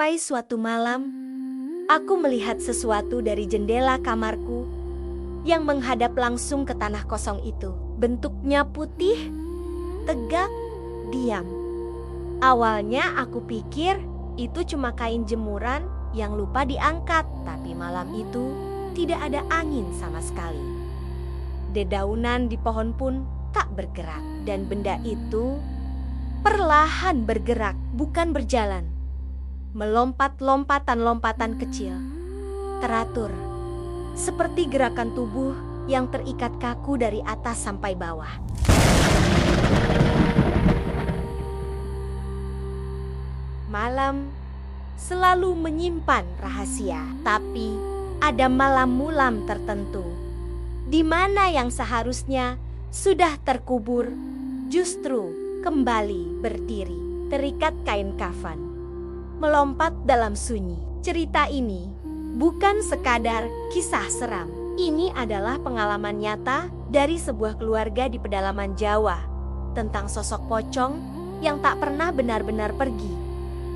Sampai suatu malam, aku melihat sesuatu dari jendela kamarku yang menghadap langsung ke tanah kosong itu. Bentuknya putih, tegak, diam. Awalnya aku pikir itu cuma kain jemuran yang lupa diangkat, tapi malam itu tidak ada angin sama sekali. Dedaunan di pohon pun tak bergerak, dan benda itu perlahan bergerak, bukan berjalan. Melompat lompatan-lompatan kecil, teratur, seperti gerakan tubuh yang terikat kaku dari atas sampai bawah. Malam selalu menyimpan rahasia, tapi ada malam mulam tertentu di mana yang seharusnya sudah terkubur justru kembali berdiri, terikat kain kafan, melompat dalam sunyi. Cerita ini bukan sekadar kisah seram. Ini adalah pengalaman nyata dari sebuah keluarga di pedalaman Jawa tentang sosok pocong yang tak pernah benar-benar pergi,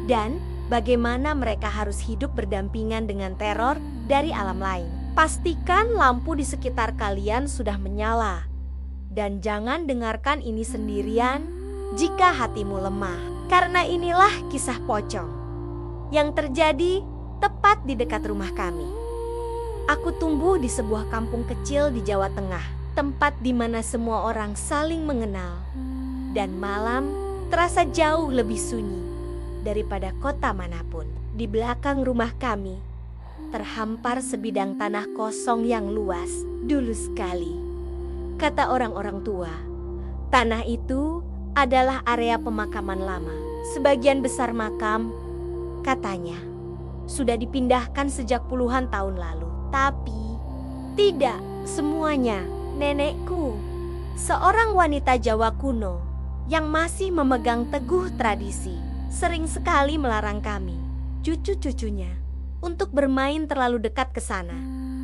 dan bagaimana mereka harus hidup berdampingan dengan teror dari alam lain. Pastikan lampu di sekitar kalian sudah menyala, dan jangan dengarkan ini sendirian jika hatimu lemah, karena inilah kisah pocong yang terjadi tepat di dekat rumah kami. Aku tumbuh di sebuah kampung kecil di Jawa Tengah, tempat di mana semua orang saling mengenal, dan malam terasa jauh lebih sunyi daripada kota manapun. Di belakang rumah kami terhampar sebidang tanah kosong yang luas. Dulu sekali, kata orang-orang tua, tanah itu adalah area pemakaman lama. Sebagian besar makam, katanya, sudah dipindahkan sejak puluhan tahun lalu. Tapi tidak semuanya. Nenekku, seorang wanita Jawa kuno yang masih memegang teguh tradisi, sering sekali melarang kami, cucu-cucunya, untuk bermain terlalu dekat ke sana.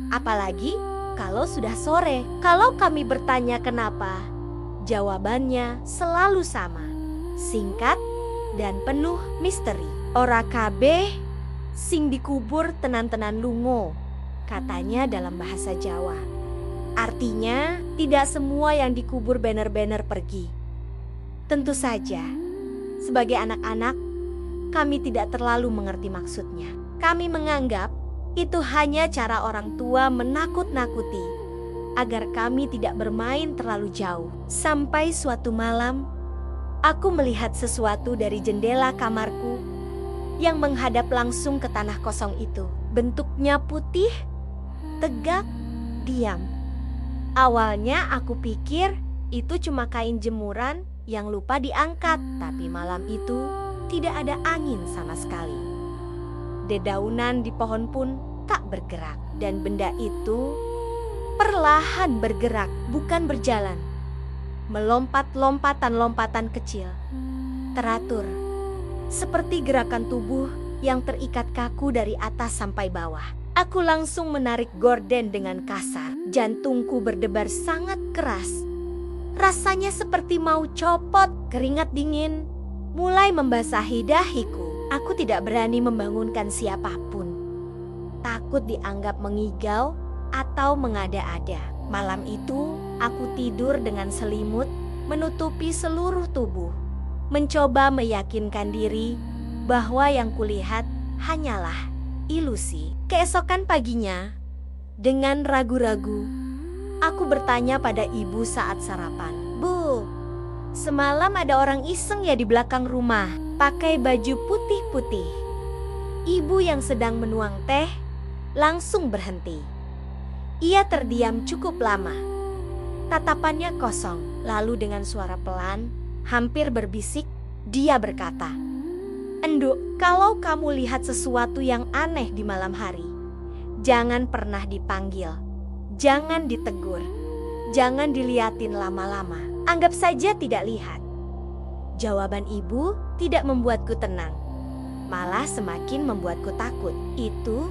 Apalagi kalau sudah sore. Kalau kami bertanya kenapa, jawabannya selalu sama, singkat dan penuh misteri. Ora kabeh sing dikubur tenan-tenan lungo, katanya dalam bahasa Jawa. Artinya, tidak semua yang dikubur bener-bener pergi. Tentu saja, sebagai anak-anak, kami tidak terlalu mengerti maksudnya. Kami menganggap itu hanya cara orang tua menakut-nakuti agar kami tidak bermain terlalu jauh. Sampai suatu malam, aku melihat sesuatu dari jendela kamarku yang menghadap langsung ke tanah kosong itu. Bentuknya putih, tegak, diam. Awalnya aku pikir itu cuma kain jemuran yang lupa diangkat, tapi malam itu tidak ada angin sama sekali. Dedaunan di pohon pun tak bergerak, dan benda itu perlahan bergerak, bukan berjalan. Melompat lompatan-lompatan kecil, teratur, seperti gerakan tubuh yang terikat kaku dari atas sampai bawah. Aku langsung menarik gorden dengan kasar. Jantungku berdebar sangat keras. Rasanya seperti mau copot. Keringat dingin mulai membasahi dahiku. Aku tidak berani membangunkan siapapun. Takut dianggap mengigau atau mengada-ada. Malam itu aku tidur dengan selimut menutupi seluruh tubuh, mencoba meyakinkan diri bahwa yang kulihat hanyalah ilusi. Keesokan paginya, dengan ragu-ragu, aku bertanya pada ibu saat sarapan. Bu, semalam ada orang iseng ya di belakang rumah, pakai baju putih-putih. Ibu yang sedang menuang teh langsung berhenti. Ia terdiam cukup lama. Tatapannya kosong. Lalu dengan suara pelan, hampir berbisik, dia berkata, "Enduk, kalau kamu lihat sesuatu yang aneh di malam hari, jangan pernah dipanggil, jangan ditegur, jangan diliatin lama-lama. Anggap saja tidak lihat." Jawaban ibu tidak membuatku tenang, malah semakin membuatku takut. Itu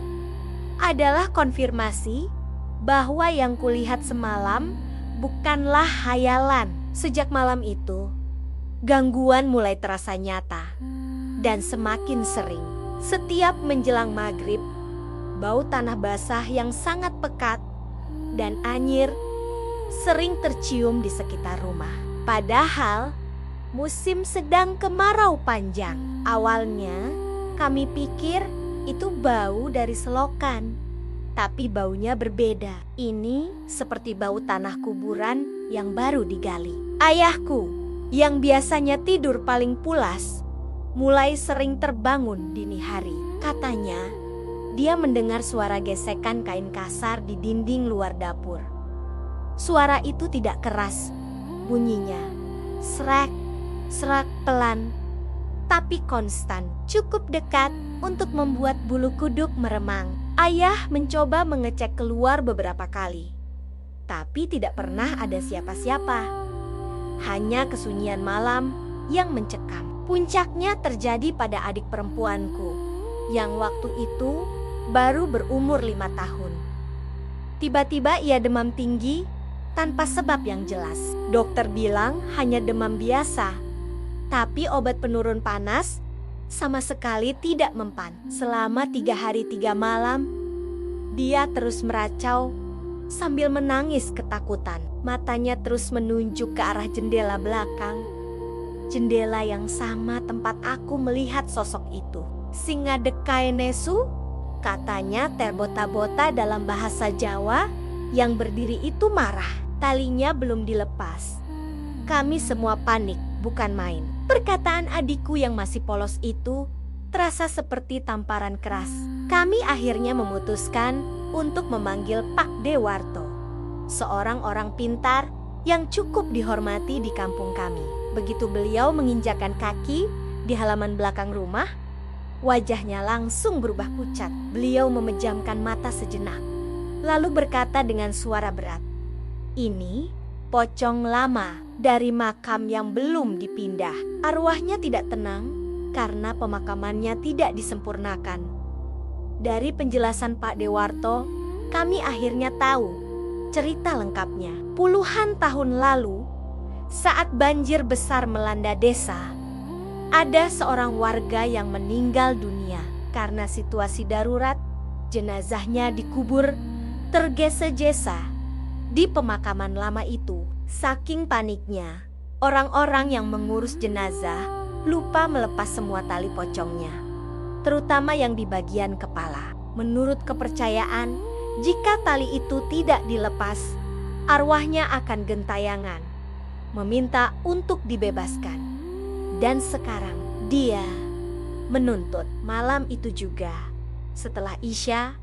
adalah konfirmasi bahwa yang kulihat semalam bukanlah hayalan. Sejak malam itu, gangguan mulai terasa nyata dan semakin sering. Setiap menjelang maghrib, bau tanah basah yang sangat pekat dan anyir sering tercium di sekitar rumah. Padahal musim sedang kemarau panjang. Awalnya kami pikir itu bau dari selokan, tapi baunya berbeda. Ini seperti bau tanah kuburan yang baru digali. Ayahku yang biasanya tidur paling pulas mulai sering terbangun dini hari. Katanya dia mendengar suara gesekan kain kasar di dinding luar dapur. Suara itu tidak keras, bunyinya serak, serak pelan, tapi konstan, cukup dekat untuk membuat bulu kuduk meremang. Ayah mencoba mengecek keluar beberapa kali, tapi tidak pernah ada siapa-siapa. Hanya kesunyian malam yang mencekam. Puncaknya terjadi pada adik perempuanku yang waktu itu baru berumur 5 tahun. Tiba-tiba ia demam tinggi tanpa sebab yang jelas. Dokter bilang hanya demam biasa, tapi obat penurun panas sama sekali tidak mempan. Selama 3 hari 3 malam, dia terus meracau sambil menangis ketakutan. Matanya terus menunjuk ke arah jendela belakang. Jendela yang sama tempat aku melihat sosok itu. Singa dekai nesu, katanya terbota-bota dalam bahasa Jawa. Yang berdiri itu marah. Talinya belum dilepas. Kami semua panik, bukan main. Perkataan adikku yang masih polos itu terasa seperti tamparan keras. Kami akhirnya memutuskan untuk memanggil Pak Dewarto, seorang orang pintar yang cukup dihormati di kampung kami. Begitu beliau menginjakkan kaki di halaman belakang rumah, wajahnya langsung berubah pucat. Beliau memejamkan mata sejenak, lalu berkata dengan suara berat, "Ini pocong lama dari makam yang belum dipindah. Arwahnya tidak tenang karena pemakamannya tidak disempurnakan." Dari penjelasan Pak Dewarto, kami akhirnya tahu cerita lengkapnya. Puluhan tahun lalu, saat banjir besar melanda desa, ada seorang warga yang meninggal dunia. Karena situasi darurat, jenazahnya dikubur tergesa-gesa di pemakaman lama itu. Saking paniknya, orang-orang yang mengurus jenazah lupa melepas semua tali pocongnya, terutama yang di bagian kepala. Menurut kepercayaan, jika tali itu tidak dilepas, arwahnya akan gentayangan meminta untuk dibebaskan. Dan sekarang dia menuntut. Malam itu juga, setelah Isya,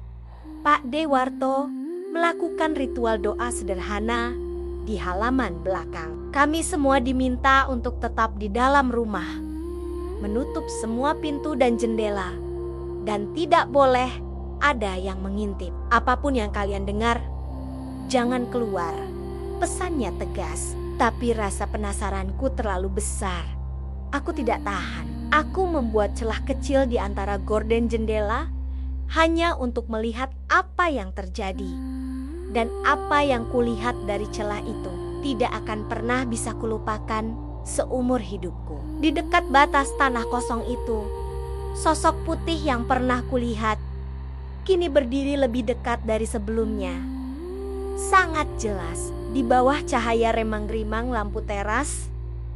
Pak Dewarto melakukan ritual doa sederhana di halaman belakang. Kami semua diminta untuk tetap di dalam rumah, menutup semua pintu dan jendela, dan tidak boleh ada yang mengintip. Apapun yang kalian dengar, jangan keluar. Pesannya tegas. Tapi rasa penasaranku terlalu besar. Aku tidak tahan. Aku membuat celah kecil di antara gorden jendela hanya untuk melihat apa yang terjadi. Dan apa yang kulihat dari celah itu tidak akan pernah bisa kulupakan seumur hidupku. Di dekat batas tanah kosong itu, sosok putih yang pernah kulihat kini berdiri lebih dekat dari sebelumnya. Sangat jelas. Di bawah cahaya remang-rimang lampu teras,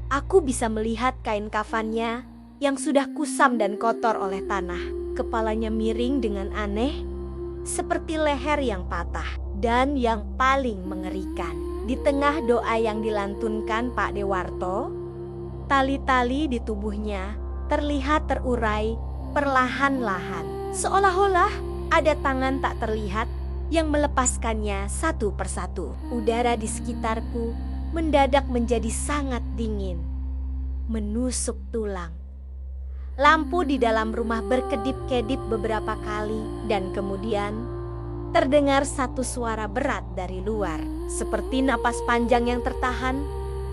aku bisa melihat kain kafannya yang sudah kusam dan kotor oleh tanah. Kepalanya miring dengan aneh, seperti leher yang patah. Dan yang paling mengerikan, di tengah doa yang dilantunkan Pak Dewarto, tali-tali di tubuhnya terlihat terurai perlahan-lahan. Seolah-olah ada tangan tak terlihat yang melepaskannya satu persatu. Udara di sekitarku mendadak menjadi sangat dingin, menusuk tulang. Lampu di dalam rumah berkedip-kedip beberapa kali, dan kemudian terdengar satu suara berat dari luar, seperti napas panjang yang tertahan,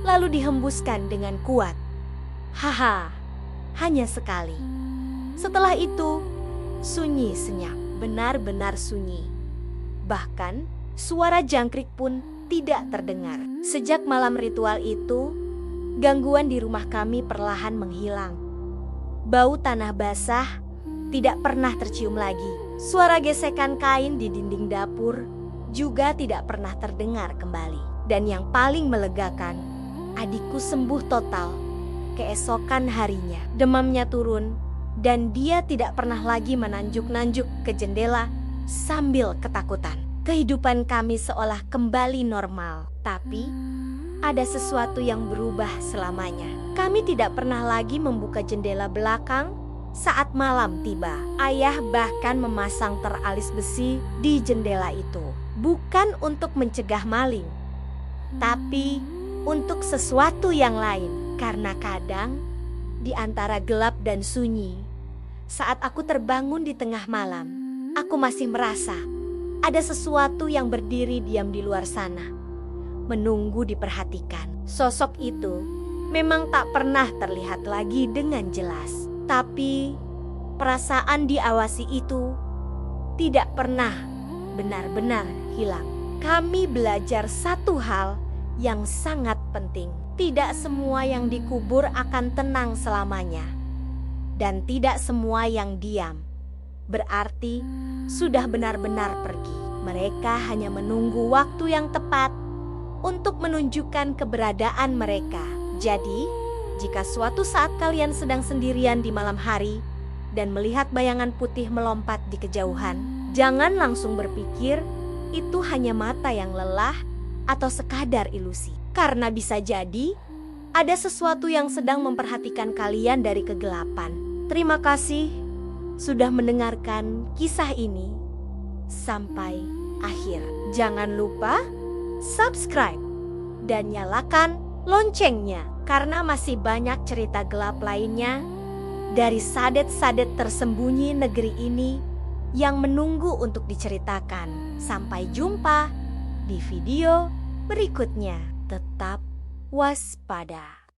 lalu dihembuskan dengan kuat. Haha, hanya sekali. Setelah itu, sunyi senyap, benar-benar sunyi. Bahkan suara jangkrik pun tidak terdengar. Sejak malam ritual itu, gangguan di rumah kami perlahan menghilang. Bau tanah basah tidak pernah tercium lagi. Suara gesekan kain di dinding dapur juga tidak pernah terdengar kembali. Dan yang paling melegakan, adikku sembuh total. Keesokan harinya, demamnya turun dan dia tidak pernah lagi menanjuk-nanjuk ke jendela sambil ketakutan. Kehidupan kami seolah kembali normal, tapi ada sesuatu yang berubah selamanya. Kami tidak pernah lagi membuka jendela belakang saat malam tiba. Ayah bahkan memasang teralis besi di jendela itu, bukan untuk mencegah maling, tapi untuk sesuatu yang lain. Karena kadang di antara gelap dan sunyi, saat aku terbangun di tengah malam, aku masih merasa ada sesuatu yang berdiri diam di luar sana, menunggu diperhatikan. Sosok itu memang tak pernah terlihat lagi dengan jelas, tapi perasaan diawasi itu tidak pernah benar-benar hilang. Kami belajar satu hal yang sangat penting. Tidak semua yang dikubur akan tenang selamanya, dan tidak semua yang diam berarti sudah benar-benar pergi. Mereka hanya menunggu waktu yang tepat untuk menunjukkan keberadaan mereka. Jadi, jika suatu saat kalian sedang sendirian di malam hari dan melihat bayangan putih melompat di kejauhan, jangan langsung berpikir itu hanya mata yang lelah atau sekadar ilusi. Karena bisa jadi ada sesuatu yang sedang memperhatikan kalian dari kegelapan. Terima kasih sudah mendengarkan kisah ini sampai akhir. Jangan lupa subscribe dan nyalakan loncengnya, karena masih banyak cerita gelap lainnya dari sadet-sadet tersembunyi negeri ini yang menunggu untuk diceritakan. Sampai jumpa di video berikutnya. Tetap waspada.